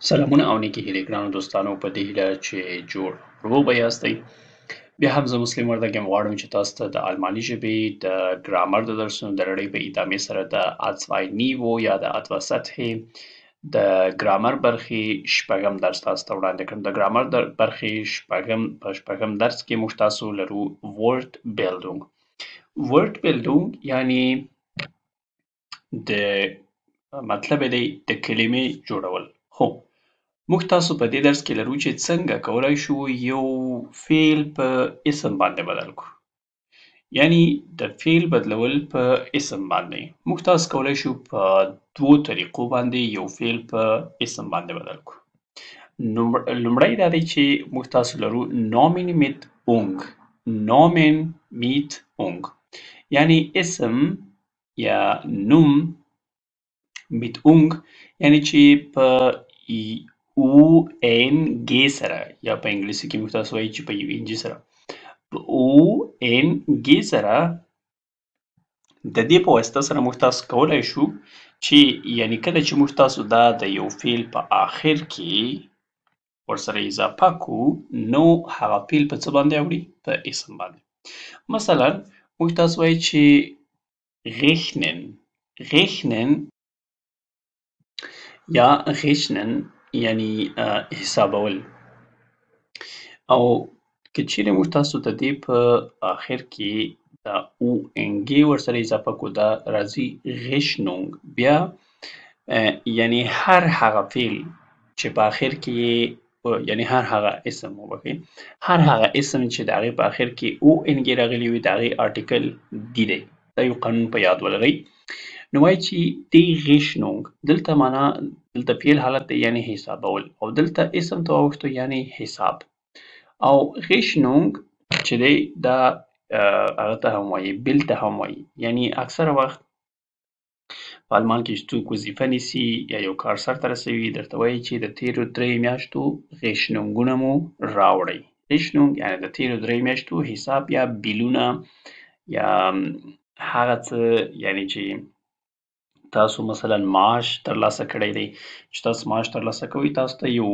سلامونه او نیکې هیلې ګرانو دوستانو په دې هیله چې جوړ روغ به یاستئ. بیا هم زه مسلم وردګ یم. غواړم چې تاسو ته د الماني ژبې د ګرامر د درسونو د لړۍ په ادامې سره د A2 نیوو یا د A2 سطحې د ګرامر برخې شپږم درس تاسو ته وړاندې کړم. د ګرامر د برخې شپږم درس کې موږ تاسو لرو ورډ بیلډونګ. ورډ بیلډونګ یعنی د مطلب یې دی د کلمې جوړول. خو موږ تاسو په دې درس کې لرو چې څنګه کولی شو یو فعل په اسم باندې بدل کړو. یعنی د فعل بدلول په اسم باندې. موږ تاسو کولی شو په دوو طریقو باندې یو فعل په اسم باندې بدل کړو. لومړی دا دی چې موږ تاسو لرو نامن میت اونګ. نامن میت اونګ یعنی اسم یا نوم میت اونګ یعنی چې په او ان ګ سره یا په انګلیسي کې موږ تاسو وایي چې په یو ان جی سره په او ان ګ سره د دې په واسطه سره موږ تاسو کولی شو چې یعنی کله چې موږ تاسو دا د یو فعل په آخر کې ورسره اضافه کو نو هغه فعل په څه باندې اوړي؟ په اسم باندې. مثلا موږ تاسو وایي چې rechnen یا rechnen یعنی حسابول. او که چیرې موږ تاسو د دې په آخر کې دا او ان ګ ورسره اضافه کو دا راځي غشنونګ. بیا یعنی هر هغه فعل چې په آخر کې یعنی هر هغه اسم هر هغه اسم چې د هغې په آخر کې او ان ګ راغلی وي د هغې آرټیکل دی دی. دا یو قانون په یاد ولرئ. نو وایي چې دی غشنونګ دلته معنا دلته فعل حالت دی یعنی حسابول او دلته اسم ته واوښتو یعنی حساب. او غشنونګ چې دی دا هغه ته هم وایي بیل ته هم وایي. یعنی اکثره وخت په آلمان کې چې څوک وظیفه نیسي یا یو کار سرته رسوي درته وایي چې د تیرو 3 میاشتو غشنونګونه مو راوړئ. غشنونګ یعنی د تیرو 3 میاشتو حساب یا بیلونه یا هغه څه یعنی چې تاسو مثلا معاش ترلاسه کړی دی. چې تاسو معاش ترلاسه کوئ تاسو ته یو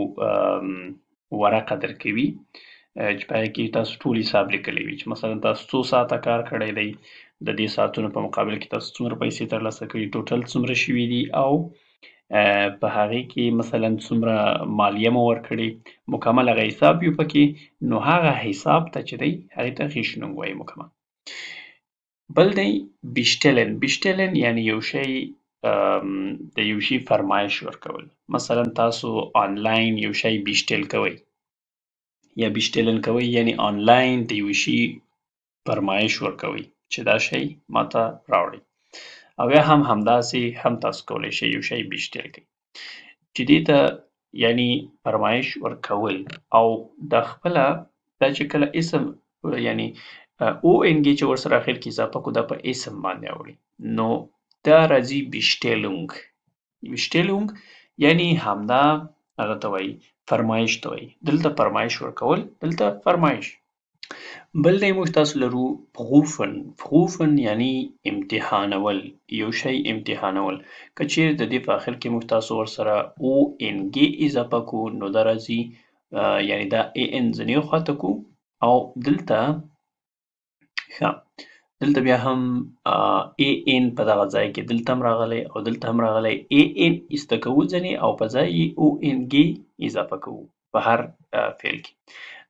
ورقه درکوي چې په هغې کې تاسو ټول حساب لیکلی وي چې مثلا تاسو څو ساعته کار کړی دی، د دې ساعتونو په مقابل کې تاسو څومره پیسې ترلاسه کړي، ټوټل څومره شوي دي او په هغې کې مثلا څومره مالیه مو ورکړې، مکمل هغه حساب وي پکې. نو هغه حساب ته چې دی هغې ته غشنونګ وایي مکمل. بل دی بیشتلن. بیشتلن یعنی یو شی د یو شي فرمایش ورکول. مثلا تاسو آنلاین یو شی بیشتل کوئ یا بیشتلن کوئ یعنی آنلاین د یو شي فرمایش ورکوئ چې دا شی ماته راوړئ. او یا هم همداسې هم تاسو کولی شئ یو شی بیشتل کړئ چې دې ته یعنی فرمایش ورکول. او د خپله دا چې کله اسم یعنی او ان ګ چې ورسره اخر کې اضافه کړو دا په اسم باندې اوړي نو دا راځي بیشتلونګ. بیشتلونګ یعنی همدا هغه ته وایي فرمایش ته وایي. دلته فرمایش ورکول دلته فرمایش. بل دی موږ تاسو لرو پروفن. پروفن یعنی امتحانول، یو شی امتحانول. که چیرې د دې په آخر کې موږ تاسو ورسره او ان ګ اضافه کړو نو دا راځي یعنی دا ای ان ځینې خواته کړو او دلته دلته بیا هم ای ان په دغه ځای کې دلته هم راغلی او دلته هم راغلی. ای ان ایسته کوو ځینې او په ځای یې او ان ګ اضافه کوو په هر فعل کې.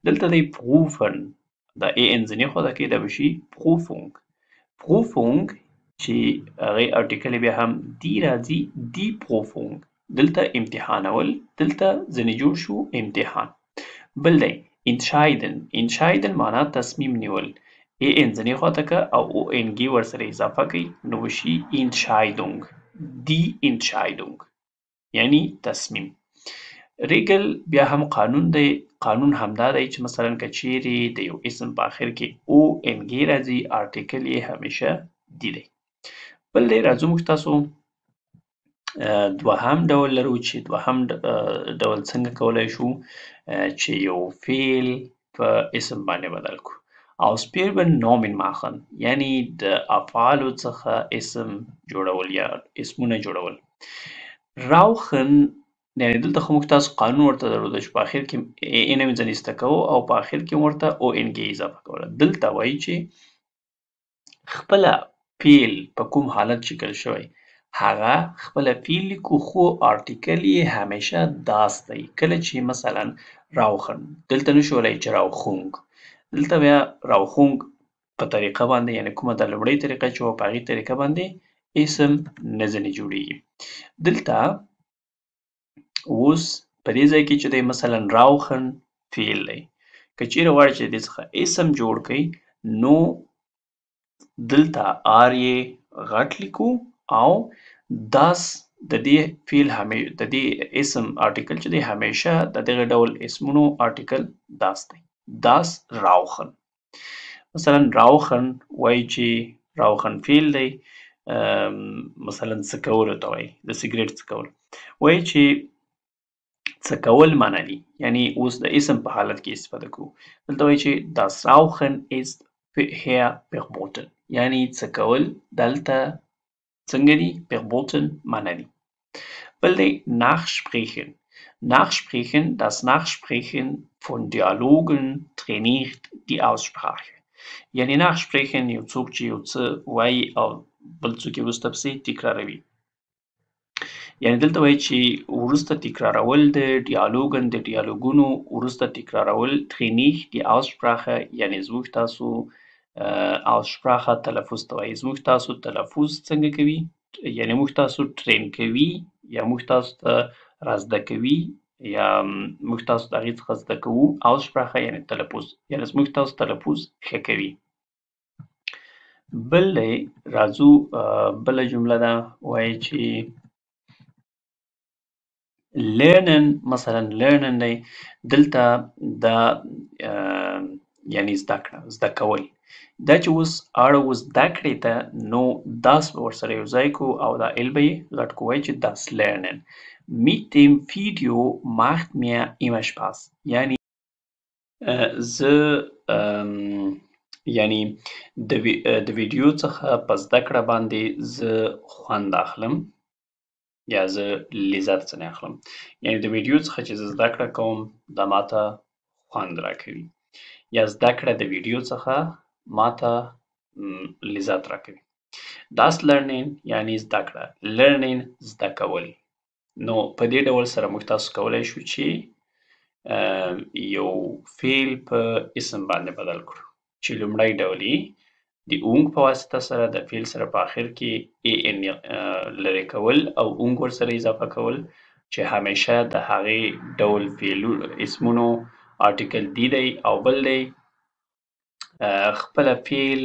دلته دی پروفن دا ای ان ځینې خواته کې دا به شي پروفونګ. پروفونګ چې هغې آرټیکل بیا هم دی راځي دی پروفونګ. دلته امتحانول دلته ځینې جوړ شو امتحان. بل دی انشایدن. انشایدن معنا تصمیم نیول. ای ان ځینې خواته که او او ان ګ ورسره اضافه کوي نو وشي انشایدونګ. دی انشایدونګ یعنی تصمیم. ریګل بیا هم قانون دی. قانون همدا دی چې مثلا که چیرې د یو اسم په آخر کې او ان ګ راځي آرټیکل یې همیشه دی دی. بل دی راځو موږ تاسو دوهم ډول لرو چې دوهم ډول څنګه کولی شو چې یو فعل په اسم باندې بدل کړو. Ausbilden Nomen machen یعنی د افعالو څخه اسم جوړول یا اسمونه جوړول. Rauchen یعنې دلته خو موږ تاسو قانون ورته درلوده چې په اخر کې ان ام ځنې ایسته کوو او په اخر کې ورته او ان کې اضافه کوله. دلته وایي چې خپله فعل په کوم حالت شکل شوی هغه خپله فعل لیکو خو ارټیکل یې همیشه داس دی. کله چې مثلا راوخن دلته نشو ویلی چې راوخونګ، دلته بیا راوخونګ په طریقه باندې یعنې کومه د لومړۍ طریقه چې وه په هغې طریقه باندې اسم نه ځنې جوړېږي. دلته اوس په دې ځای کې چې دی مثلا راوخن فعل دی، که چیرې غواړئ چې د دې څخه اسم جوړ کړئ نو دلته آر یې غټ لیکو او داس د دې فعل د دې اسم ارټیکل چې دی همیشه د دغه ډول اسمونو ارټیکل داس دی. داس راوخن مثلا راوخن وایي چې راوخن فعل دی مثلا څکولو ته وایي د سګرټ څکول وایي چې څکول معنا دي یعنی اوس د اسم په حالت کې استفاده کوو. دلته وایي چې das Rauchen ist verboten یعنی څکول دلته څنګه دي verboten معنا دي. بل دی nachsprechen. Nachsprechen, das Nachsprechen von Dialogen trainiert die Aussprache. یعنی nachsprechen یو څوک چې یو څه وایي او بل څوک یې وروسته پسې تکراروي. یعنې دلته وایي چې وروسته تکرارول د ډیالوګن د ډیالوګونو وروسته تکرارول trainiert die Aussprache یعنې زموږ تاسو Aussprache تلفظ ته وایي. زموږ تاسو تلفظ څنګه کوي یعنې موږ تاسو ټرین کوي یا موږ تاسو ته را زده کوي یا موږ تاسو د هغې څخه زده کوو. Aussprache یعنې تلفظ یعنې زموږ تاسو تلفظ ښه کوي. بل دی راځو بله جمله ده وایي چې learnen مثلا learnen دی دلته دا یعنی زده کړه زده کول دا چې اوس اړه اوس زده کړې ته نو داس به ورسره یو ځای کړو او دا ال به یې غټ کړو وایي چې das lernen mit dem Video macht mir immer Spaß یعنی زه یعنی د ویډیو څخه په زده کړه باندې زه خوند اخلم یا زه لذت ځنې اخلم. یعنې د ویډیو څخه چې زه زده کړه کوم دا ماته خوند راکوي یا زده کړه د ویډیو څخه ماته لذت راکوي. das learning یعنې زده کړه learning زده کول. نو په دې ډول سره موږ تاسو کولی شو چې یو فعل په اسم باندې بدل کړو چې لومړی ډول یې د اونګ په واسطه سره د فعل سره په آخر کې ای ان لرې کول او اونګ ورسره اضافه کول چې همیشه د هغې ډول اسمونو ارټیکل دی دی او بل دی خپله فعل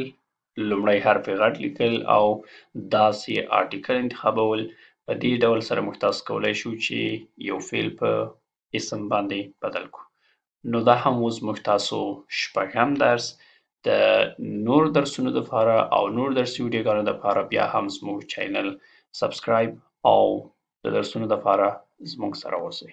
لومړی حرف یې غټ لیکل او داسې ارټیکل انتخابول. په دې ډول سره موږ تاسو کولی شو چې یو فعل په اسم باندې بدل کړو. نو دا هم اوس موږ تاسو شپږم درس د نور درسونو دپاره او نور درسي ویډیوګانو دپاره بیا هم زموږ چینل سبسکرایب او د درسونو دپاره زموږ سره اوسئ.